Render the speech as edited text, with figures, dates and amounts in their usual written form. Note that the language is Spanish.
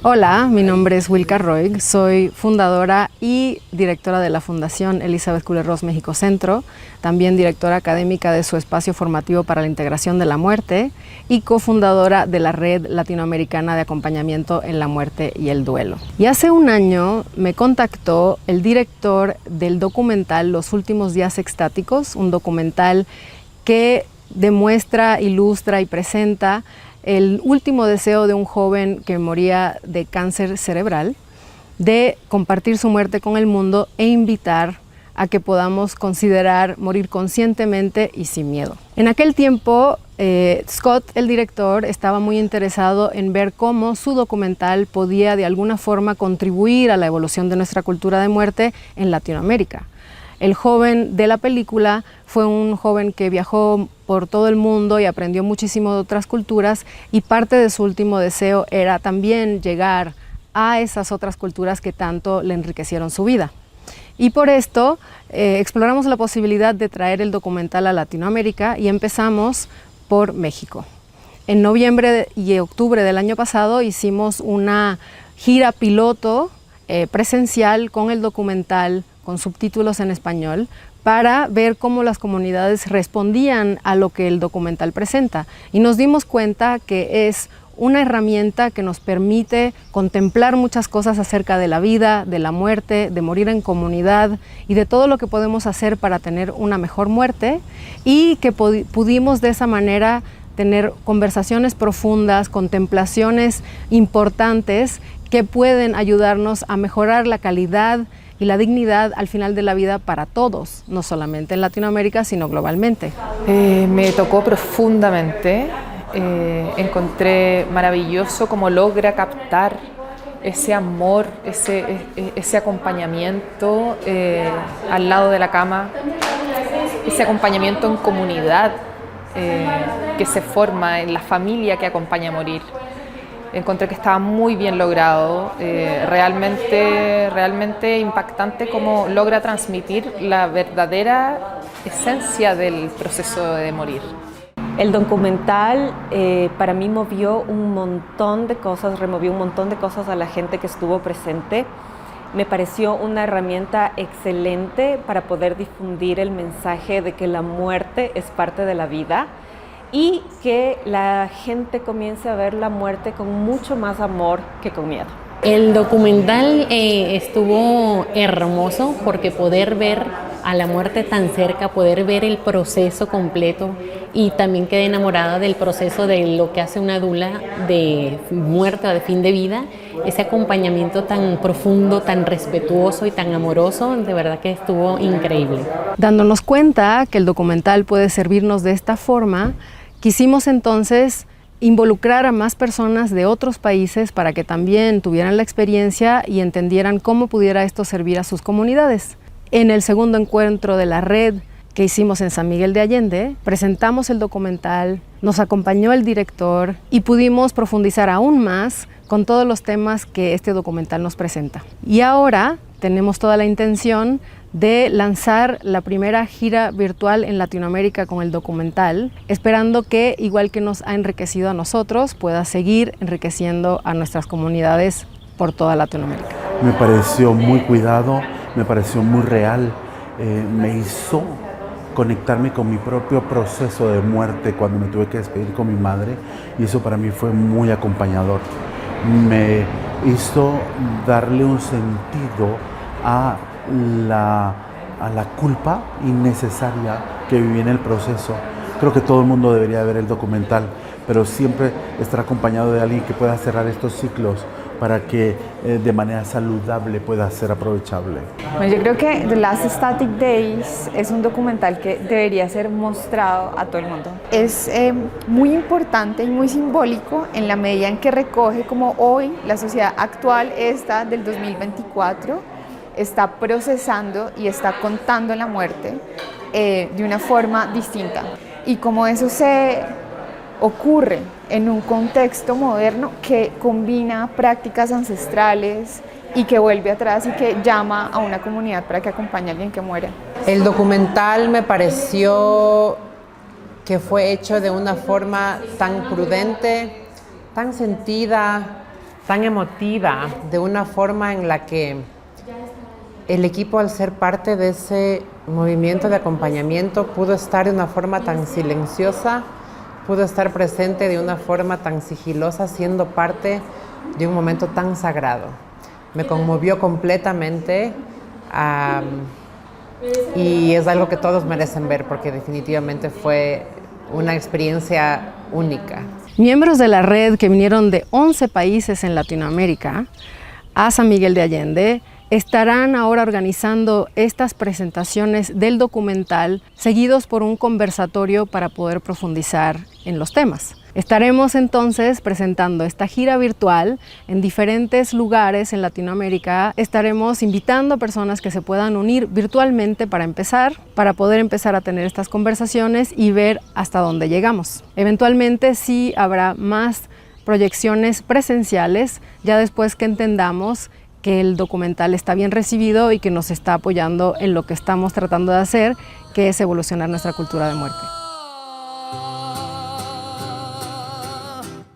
Hola, mi nombre es Wilka Roig, soy fundadora y directora de la Fundación Elizabeth Kubler-Ross México Centro, también directora académica de su espacio formativo para la integración de la muerte y cofundadora de la Red Latinoamericana de Acompañamiento en la Muerte y el Duelo. Y hace un año me contactó el director del documental Los Últimos Días Extáticos, un documental que demuestra, ilustra y presenta el último deseo de un joven que moría de cáncer cerebral, de compartir su muerte con el mundo e invitar a que podamos considerar morir conscientemente y sin miedo. En aquel tiempo, Scott, el director, estaba muy interesado en ver cómo su documental podía de alguna forma contribuir a la evolución de nuestra cultura de muerte en Latinoamérica. El joven de la película fue un joven que viajó por todo el mundo y aprendió muchísimo de otras culturas, y parte de su último deseo era también llegar a esas otras culturas que tanto le enriquecieron su vida. Y por esto exploramos la posibilidad de traer el documental a Latinoamérica y empezamos por México. En noviembre y octubre del año pasado hicimos una gira piloto presencial con el documental, con subtítulos en español, para ver cómo las comunidades respondían a lo que el documental presenta. Y nos dimos cuenta que es una herramienta que nos permite contemplar muchas cosas acerca de la vida, de la muerte, de morir en comunidad y de todo lo que podemos hacer para tener una mejor muerte, y que pudimos de esa manera tener conversaciones profundas, contemplaciones importantes que pueden ayudarnos a mejorar la calidad y la dignidad al final de la vida para todos, no solamente en Latinoamérica, sino globalmente. Me tocó profundamente, encontré maravilloso cómo logra captar ese amor, ese acompañamiento al lado de la cama, ese acompañamiento en comunidad que se forma en la familia que acompaña a morir. Encontré que estaba muy bien logrado, realmente impactante cómo logra transmitir la verdadera esencia del proceso de morir. El documental para mí movió un montón de cosas, removió un montón de cosas a la gente que estuvo presente. Me pareció una herramienta excelente para poder difundir el mensaje de que la muerte es parte de la vida, y que la gente comience a ver la muerte con mucho más amor que con miedo. El documental estuvo hermoso porque poder ver a la muerte tan cerca, poder ver el proceso completo, y también quedé enamorada del proceso de lo que hace una dula de muerte o de fin de vida, ese acompañamiento tan profundo, tan respetuoso y tan amoroso, de verdad que estuvo increíble. Dándonos cuenta que el documental puede servirnos de esta forma, quisimos entonces involucrar a más personas de otros países para que también tuvieran la experiencia y entendieran cómo pudiera esto servir a sus comunidades. En el segundo encuentro de la red que hicimos en San Miguel de Allende, presentamos el documental, nos acompañó el director y pudimos profundizar aún más con todos los temas que este documental nos presenta. Y ahora tenemos toda la intención de lanzar la primera gira virtual en Latinoamérica con el documental, esperando que, igual que nos ha enriquecido a nosotros, pueda seguir enriqueciendo a nuestras comunidades por toda Latinoamérica. Me pareció muy cuidado, me pareció muy real, me hizo conectarme con mi propio proceso de muerte cuando me tuve que despedir con mi madre, y eso para mí fue muy acompañador. Me hizo darle un sentido a la culpa innecesaria que viví en el proceso. Creo que todo el mundo debería ver el documental, pero siempre estar acompañado de alguien que pueda cerrar estos ciclos para que de manera saludable pueda ser aprovechable. Bueno, yo creo que The Last Static Days es un documental que debería ser mostrado a todo el mundo. Es muy importante y muy simbólico en la medida en que recoge como hoy la sociedad actual, esta del 2024, está procesando y está contando la muerte de una forma distinta. Y como eso se ocurre en un contexto moderno que combina prácticas ancestrales y que vuelve atrás y que llama a una comunidad para que acompañe a alguien que muere. El documental me pareció que fue hecho de una forma tan prudente, tan sentida, tan emotiva, de una forma en la que el equipo, al ser parte de ese movimiento de acompañamiento, pudo estar de una forma tan silenciosa, pudo estar presente de una forma tan sigilosa, siendo parte de un momento tan sagrado. Me conmovió completamente y es algo que todos merecen ver, porque definitivamente fue una experiencia única. Miembros de la red que vinieron de 11 países en Latinoamérica a San Miguel de Allende estarán ahora organizando estas presentaciones del documental, seguidos por un conversatorio para poder profundizar en los temas. Estaremos entonces presentando esta gira virtual en diferentes lugares en Latinoamérica. Estaremos invitando a personas que se puedan unir virtualmente para poder empezar a tener estas conversaciones y ver hasta dónde llegamos. Eventualmente sí habrá más proyecciones presenciales, ya después que entendamos que el documental está bien recibido y que nos está apoyando en lo que estamos tratando de hacer, que es evolucionar nuestra cultura de muerte.